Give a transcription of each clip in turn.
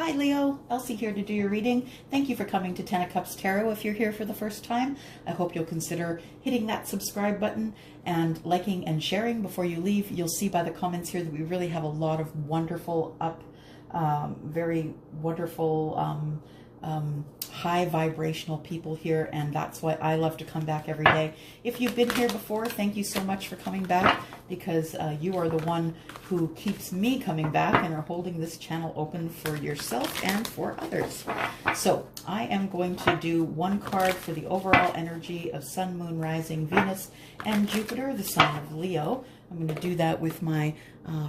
Hi Leo, Elsie here to do your reading. Thank you for coming to Ten of Cups Tarot. If you're here for the first time, I hope you'll consider hitting that subscribe button and liking and sharing before you leave. You'll see by the comments here that we really have a lot of wonderful very wonderful high vibrational people here, and that's why I love to come back every day. If you've been here before, thank you so much for coming back, because you are the one who keeps me coming back and are holding this channel open for yourself and for others. So I am going to do one card for the overall energy of Sun, Moon, Rising, Venus, and Jupiter, the sign of Leo. I'm going to do that with my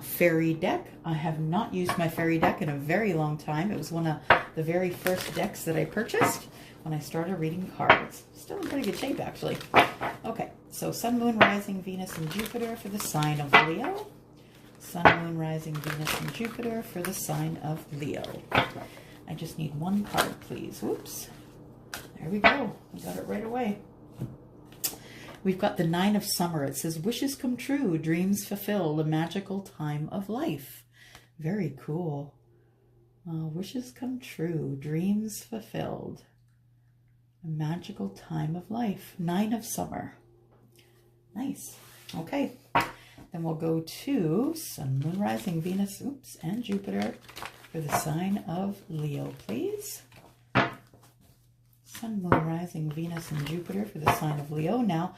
fairy deck. I have not used my fairy deck in a very long time. It was one of the very first decks that I purchased when I started reading cards. Still in pretty good shape, actually. Okay, so Sun, Moon, Rising, Venus, and Jupiter for the sign of Leo. Sun, Moon, Rising, Venus, and Jupiter for the sign of Leo. I just need one card, please. Whoops. There we go. I got it right away. We've got the Nine of Summer. It says, wishes come true, dreams fulfill, the magical time of life. Very cool. Wishes come true, dreams fulfilled, a magical time of life. Nine of Summer. Nice. Okay. Then we'll go to Sun, Moon, Rising, Venus, and Jupiter for the sign of Leo, please. Sun, Moon, Rising, Venus, and Jupiter for the sign of Leo. Now,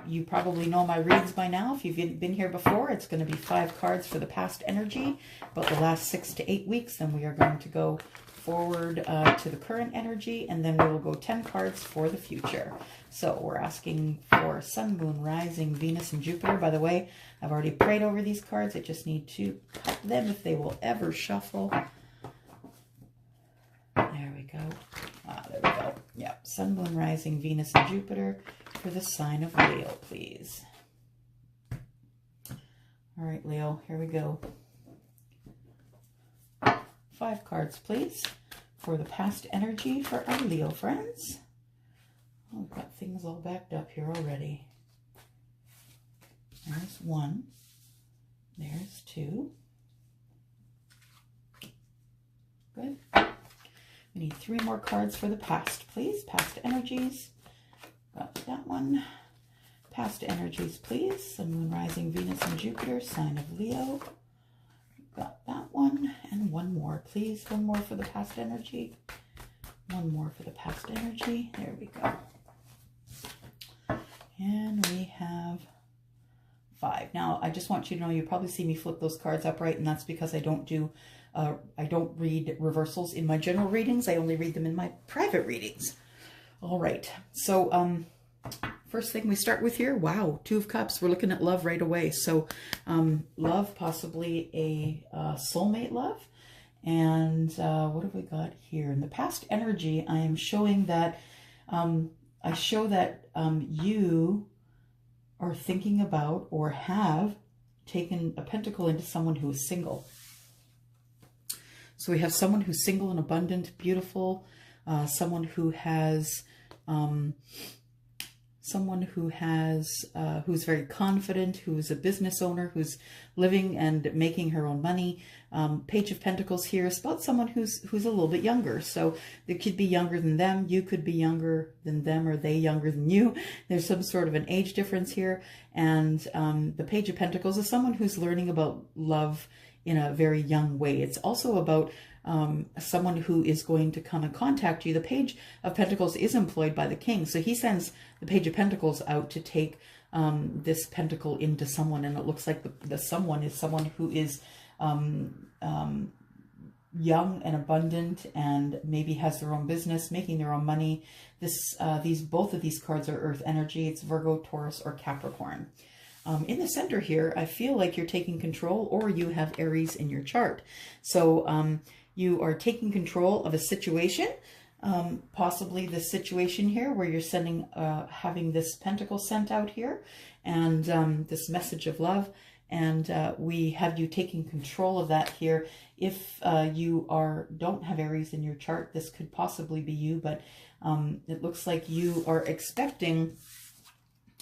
you probably know my reads by now. If you've been here before, it's going to be 5 cards for the past energy, but the last 6 to 8 weeks, then we are going to go forward to the current energy, and then we will go 10 cards for the future. So we're asking for Sun, Moon, Rising, Venus, and Jupiter. By the way, I've already prayed over these cards. I just need to cut them if they will ever shuffle. There we go. There we go. Yep. Sun, Moon, Rising, Venus, and Jupiter for the sign of Leo, please. All right, Leo, here we go. 5 cards, please, for the past energy for our Leo friends. Oh, we've got things all backed up here already. There's 1. There's 2. Good. We need 3 more cards for the past, please. Past energies. Got that one. Past energies, please. Sun, Moon, Rising, Venus, and Jupiter, sign of Leo. Got that one. And 1 more, please. 1 more for the past energy. 1 more for the past energy. There we go. And we have 5. Now, I just want you to know, you probably see me flip those cards upright, and that's because I don't read reversals in my general readings. I only read them in my private readings. All right. So, first thing we start with here, wow, 2 of Cups. We're looking at love right away. So, love, possibly a soulmate love. And what have we got here? In the past energy, I am showing that, you are thinking about or have taken a pentacle into someone who is single. So we have someone who's single and abundant, beautiful, someone who has, who's very confident, who's a business owner, who's living and making her own money. Page of Pentacles here is about someone who's a little bit younger. So they could be younger than them. You could be younger than them, or they younger than you. There's some sort of an age difference here. And the Page of Pentacles is someone who's learning about love in a very young way. It's also about someone who is going to come and contact you. The Page of Pentacles is employed by the King, so he sends the Page of Pentacles out to take this pentacle into someone, and it looks like the someone is someone who is young and abundant, and maybe has their own business, making their own money. Both of these cards are Earth energy. It's Virgo, Taurus, or Capricorn. In the center here, I feel like you're taking control, or you have Aries in your chart. So you are taking control of a situation, possibly the situation here where you're sending, having this pentacle sent out here, and this message of love. And we have you taking control of that here. If you don't have Aries in your chart, this could possibly be you, but it looks like you are expecting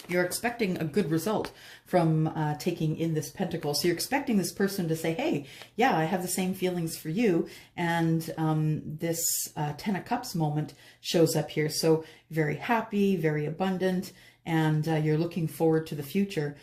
you're expecting a good result from taking in this pentacle. So you're expecting this person to say, hey, yeah, I have the same feelings for you. And this Ten of Cups moment shows up here. So very happy, very abundant, and you're looking forward to the future.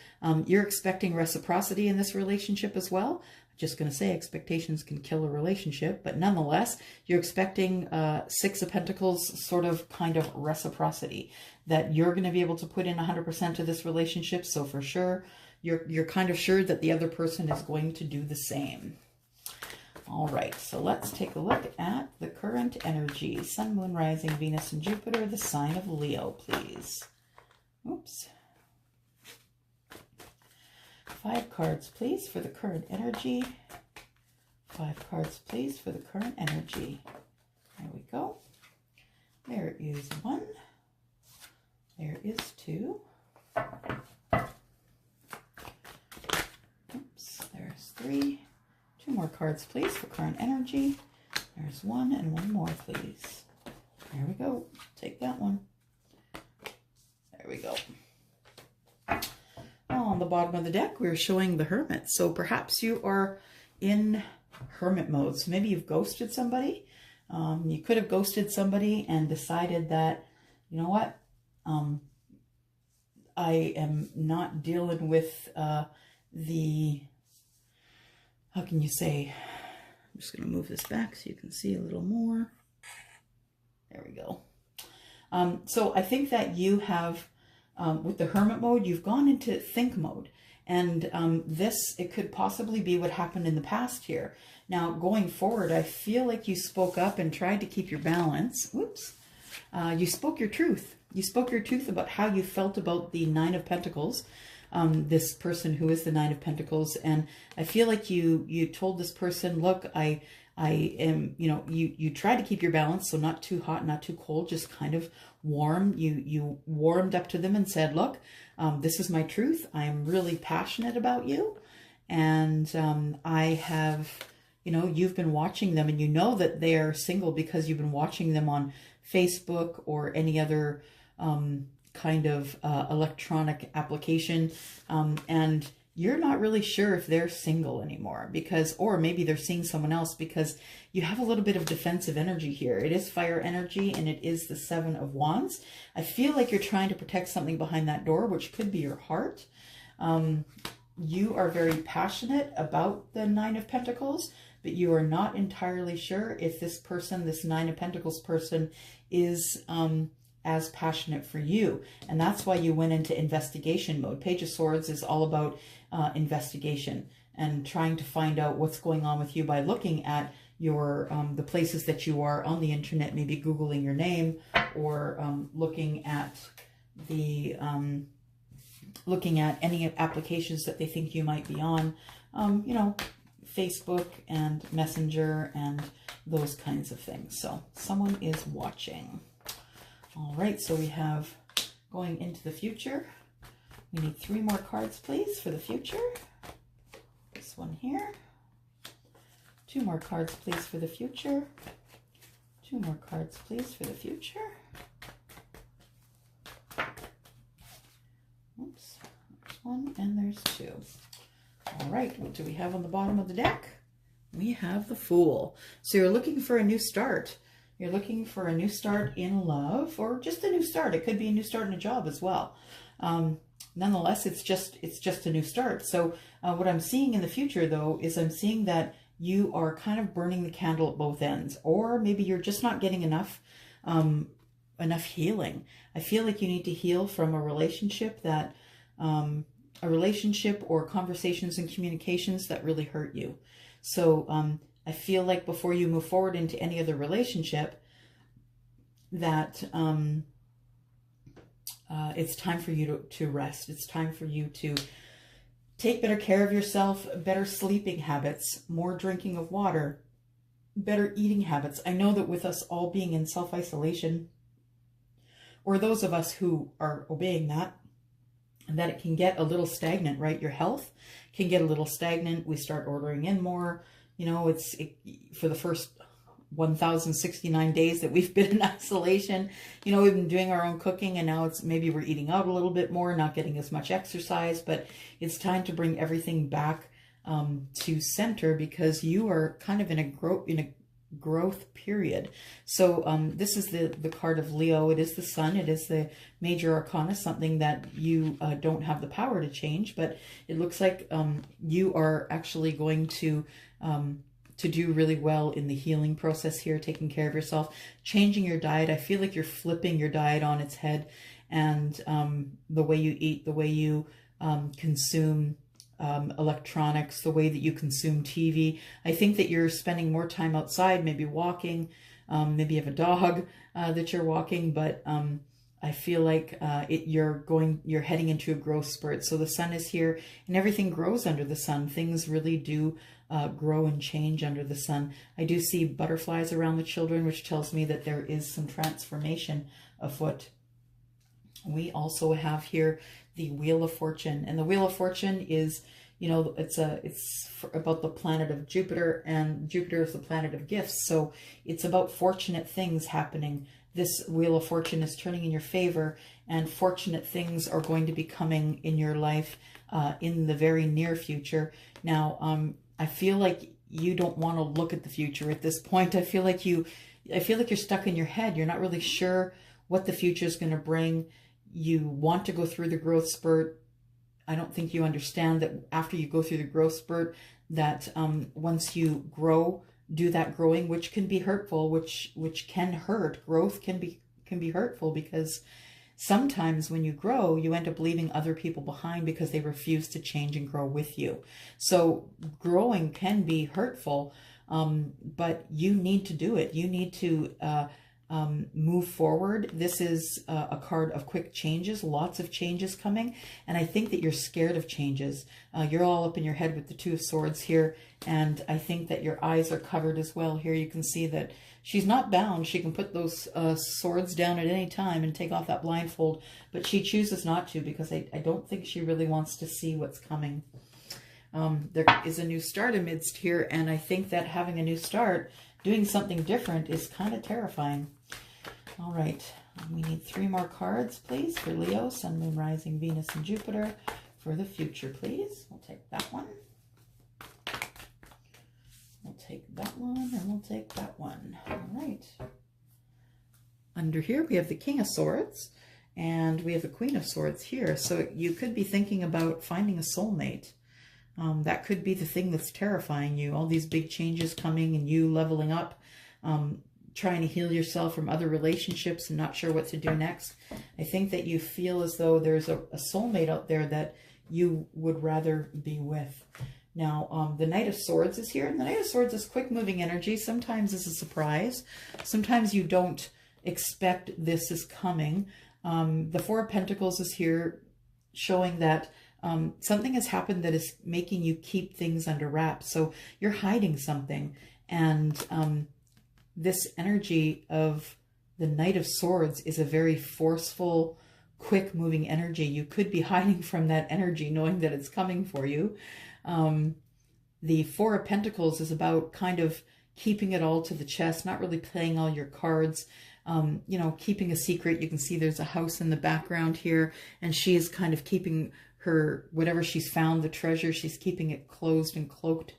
You're expecting reciprocity in this relationship as well. Just going to say expectations can kill a relationship, but nonetheless, you're expecting Six of Pentacles sort of kind of reciprocity, that you're going to be able to put in 100% to this relationship. So for sure, you're kind of sure that the other person is going to do the same. All right, so let's take a look at the current energy. Sun, Moon, Rising, Venus, and Jupiter, the sign of Leo, please. Oops. 5 cards, please, for the current energy. 5 cards, please, for the current energy. There we go. There is 1. There is 2. Oops, there's 3. 2 more cards, please, for current energy. There's 1 and 1 more, please. There we go. Take that one. There we go. On the bottom of the deck, we're showing the Hermit. So perhaps you are in hermit mode. So maybe you've ghosted somebody. You could have ghosted somebody and decided that, you know what, I am not dealing with the, how can you say, I'm just going to move this back so you can see a little more. There we go. So I think that you have, with the Hermit mode, you've gone into think mode. And it could possibly be what happened in the past here. Now, going forward, I feel like you spoke up and tried to keep your balance. Whoops. You spoke your truth. You spoke your truth about how you felt about the Nine of Pentacles, this person who is the Nine of Pentacles. And I feel like you told this person, look, I am, you try to keep your balance, so not too hot, not too cold, just kind of warm. You warmed up to them and said, look, this is my truth. I'm really passionate about you. And I have, you've been watching them, and you know that they are single because you've been watching them on Facebook or any other kind of electronic application. And you're not really sure if they're single anymore or maybe they're seeing someone else, because you have a little bit of defensive energy here. It is fire energy, and it is the Seven of Wands. I feel like you're trying to protect something behind that door, which could be your heart. You are very passionate about the Nine of Pentacles, but you are not entirely sure if this person, this Nine of Pentacles person, is as passionate for you. And that's why you went into investigation mode. Page of Swords is all about investigation and trying to find out what's going on with you by looking at your the places that you are on the internet, maybe Googling your name, or looking at the looking at any applications that they think you might be on, Facebook and Messenger and those kinds of things. So someone is watching. All right, so we have going into the future. We need 3 more cards, please, for the future. This one here. 2 more cards, please, for the future. 2 more cards, please, for the future. Oops, there's 1 and there's 2. All right, what do we have on the bottom of the deck? We have the Fool. So you're looking for a new start. You're looking for a new start in love, or just a new start. It could be a new start in a job as well. Nonetheless, it's just a new start. So what I'm seeing in the future, though, is I'm seeing that you are kind of burning the candle at both ends, or maybe you're just not getting enough healing. I feel like you need to heal from a relationship that or conversations and communications that really hurt you. So I feel like before you move forward into any other relationship, that it's time for you to rest. It's time for you to take better care of yourself, better sleeping habits, more drinking of water, better eating habits. I know that with us all being in self-isolation, or those of us who are obeying that it can get a little stagnant, right? Your health can get a little stagnant. We start ordering in more. For the first 1069 days that we've been in isolation. You know, we've been doing our own cooking, and now it's maybe we're eating out a little bit more, not getting as much exercise, but it's time to bring everything back to center, because you are kind of in a growth period. So this is the card of Leo. It is the sun. It is the major arcana, something that you don't have the power to change, but it looks like you are actually going to do really well in the healing process here, taking care of yourself, changing your diet. I feel like you're flipping your diet on its head, and the way you eat, the way you consume electronics, the way that you consume TV. I think that you're spending more time outside, maybe walking, maybe you have a dog that you're walking, but I feel like you're heading into a growth spurt. So the sun is here, and everything grows under the sun. Things really do grow and change under the sun. I do see butterflies around the children, which tells me that there is some transformation afoot. We also have here the Wheel of Fortune, and the Wheel of Fortune is, you know, it's about the planet of Jupiter, and Jupiter is the planet of gifts. So it's about fortunate things happening. This Wheel of Fortune is turning in your favor, and fortunate things are going to be coming in your life in the very near future. Now, I feel like you don't want to look at the future at this point. I feel like you're stuck in your head. You're not really sure what the future is going to bring. You want to go through the growth spurt. I don't think you understand that after you go through the growth spurt, that once you grow, do that growing, which can be hurtful, which can hurt. Growth can be hurtful, because sometimes when you grow, you end up leaving other people behind because they refuse to change and grow with you. So growing can be hurtful, but you need to do it. You need to move forward. This is a card of quick changes, lots of changes coming. And I think that you're scared of changes. You're all up in your head with the Two of Swords here. And I think that your eyes are covered as well. Here you can see that she's not bound. She can put those swords down at any time and take off that blindfold. But she chooses not to, because I don't think she really wants to see what's coming. There is a new start amidst here. And I think that having a new start, doing something different, is kind of terrifying. All right, we need 3 more cards, please, for Leo, Sun, Moon, Rising, Venus, and Jupiter for the future, please. We'll take that one. We'll take that one, and we'll take that one. All right. Under here, we have the King of Swords, and we have the Queen of Swords here. So you could be thinking about finding a soulmate. That could be the thing that's terrifying you. All these big changes coming, and you leveling up, trying to heal yourself from other relationships and not sure what to do next. I think that you feel as though there's a soulmate out there that you would rather be with. Now, the Knight of Swords is here, and the Knight of Swords is quick moving energy. Sometimes it's a surprise. Sometimes you don't expect this is coming. The Four of Pentacles is here, showing that something has happened that is making you keep things under wraps. So you're hiding something, and this energy of the Knight of Swords is a very forceful, quick moving energy. You could be hiding from that energy, knowing that it's coming for you. The Four of Pentacles is about kind of keeping it all to the chest, not really playing all your cards, you know, keeping a secret. You can see there's a house in the background here, and she is kind of keeping her, whatever she's found, the treasure, she's keeping it closed and cloaked,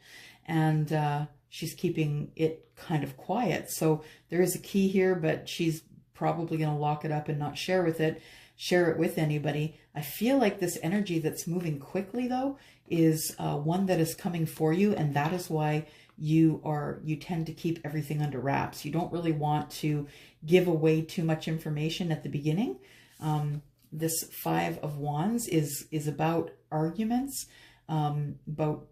and she's keeping it kind of quiet. So there is a key here, but she's probably going to lock it up and not share it with anybody. I feel like this energy that's moving quickly, though, is one that is coming for you, and that is why you tend to keep everything under wraps. You don't really want to give away too much information at the beginning. This Five of Wands is about arguments, about,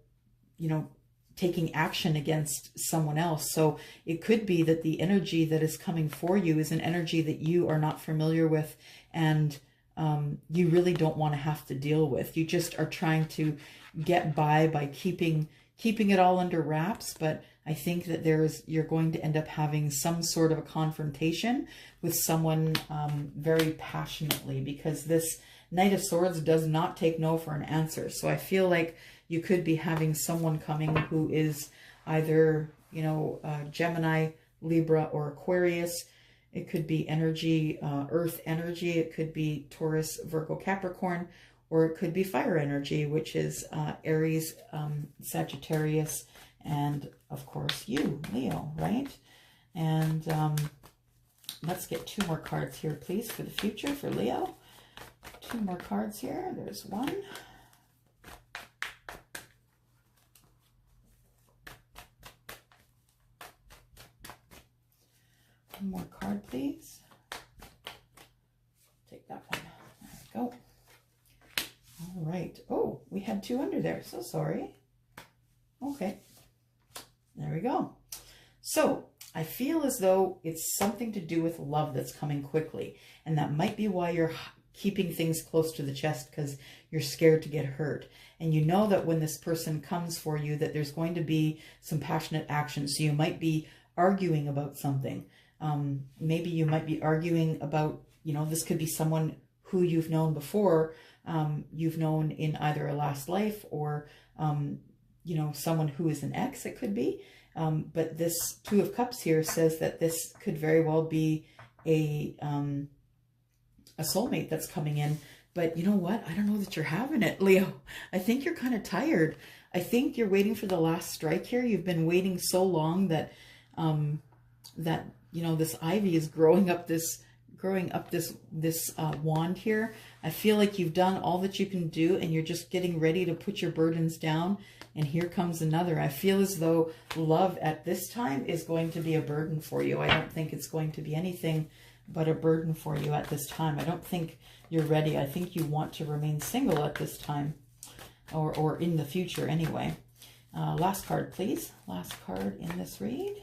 you know, taking action against someone else. So it could be that the energy that is coming for you is an energy that you are not familiar with, and you really don't want to have to deal with. You just are trying to get by keeping it all under wraps. But I think that you're going to end up having some sort of a confrontation with someone very passionately, because this Knight of Swords does not take no for an answer. So I feel like you could be having someone coming who is either, you know, Gemini, Libra or Aquarius. It could be energy, earth energy. It could be Taurus, Virgo, Capricorn, or it could be fire energy, which is Aries, Sagittarius, and of course you, Leo, right? And let's get 2 more cards here, please, for the future for Leo. 2 more cards here. There's one. One more card, please. Take that one. There we go. All right. Oh, we had 2 under there. So sorry. Okay. There we go. So I feel as though it's something to do with love that's coming quickly. And that might be why you're keeping things close to the chest, because you're scared to get hurt. And you know that when this person comes for you, that there's going to be some passionate action. So you might be arguing about something. Maybe you might be arguing about, you know, this could be someone who you've known before. You've known in either a last life or, you know, someone who is an ex, it could be. But this 2 of Cups here says that this could very well be a soulmate that's coming in. But you know what? I don't know that you're having it, Leo. I think you're kind of tired. I think you're waiting for the last strike here. You've been waiting so long that, you know, this ivy is growing up this wand here. I feel like you've done all that you can do and you're just getting ready to put your burdens down. And here comes another. I feel as though love at this time is going to be a burden for you. I don't think it's going to be anything but a burden for you at this time. I don't think you're ready. I think you want to remain single at this time, or in the future anyway. Last card, please. Last card in this read.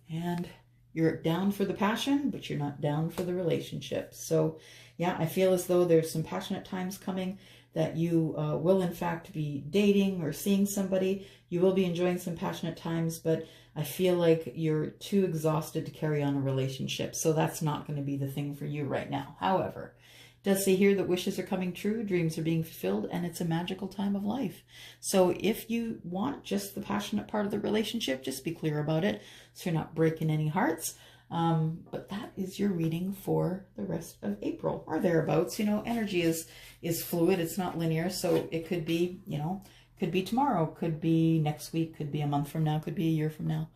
And you're down for the passion, but you're not down for the relationship. So yeah, I feel as though there's some passionate times coming, that you will in fact be dating or seeing somebody. You will be enjoying some passionate times, but I feel like you're too exhausted to carry on a relationship. So that's not going to be the thing for you right now. However, it does say here that wishes are coming true, dreams are being fulfilled, and it's a magical time of life. So if you want just the passionate part of the relationship, just be clear about it so you're not breaking any hearts. But that is your reading for the rest of April or thereabouts. You know, energy is fluid. It's not linear. So it could be, you know, could be tomorrow, could be next week, could be a month from now, could be a year from now.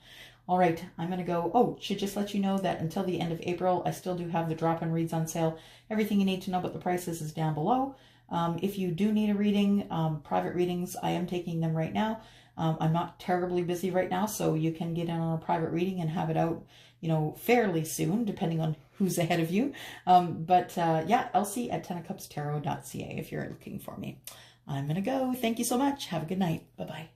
All right, I'm going to go. Oh, should just let you know that until the end of April, I still do have the drop-in reads on sale. Everything you need to know about the prices is down below. If you do need a reading, private readings, I am taking them right now. I'm not terribly busy right now, so you can get in on a private reading and have it out, you know, fairly soon, depending on who's ahead of you. Yeah, Elsie at tenofcupstarot.ca if you're looking for me. I'm going to go. Thank you so much. Have a good night. Bye-bye.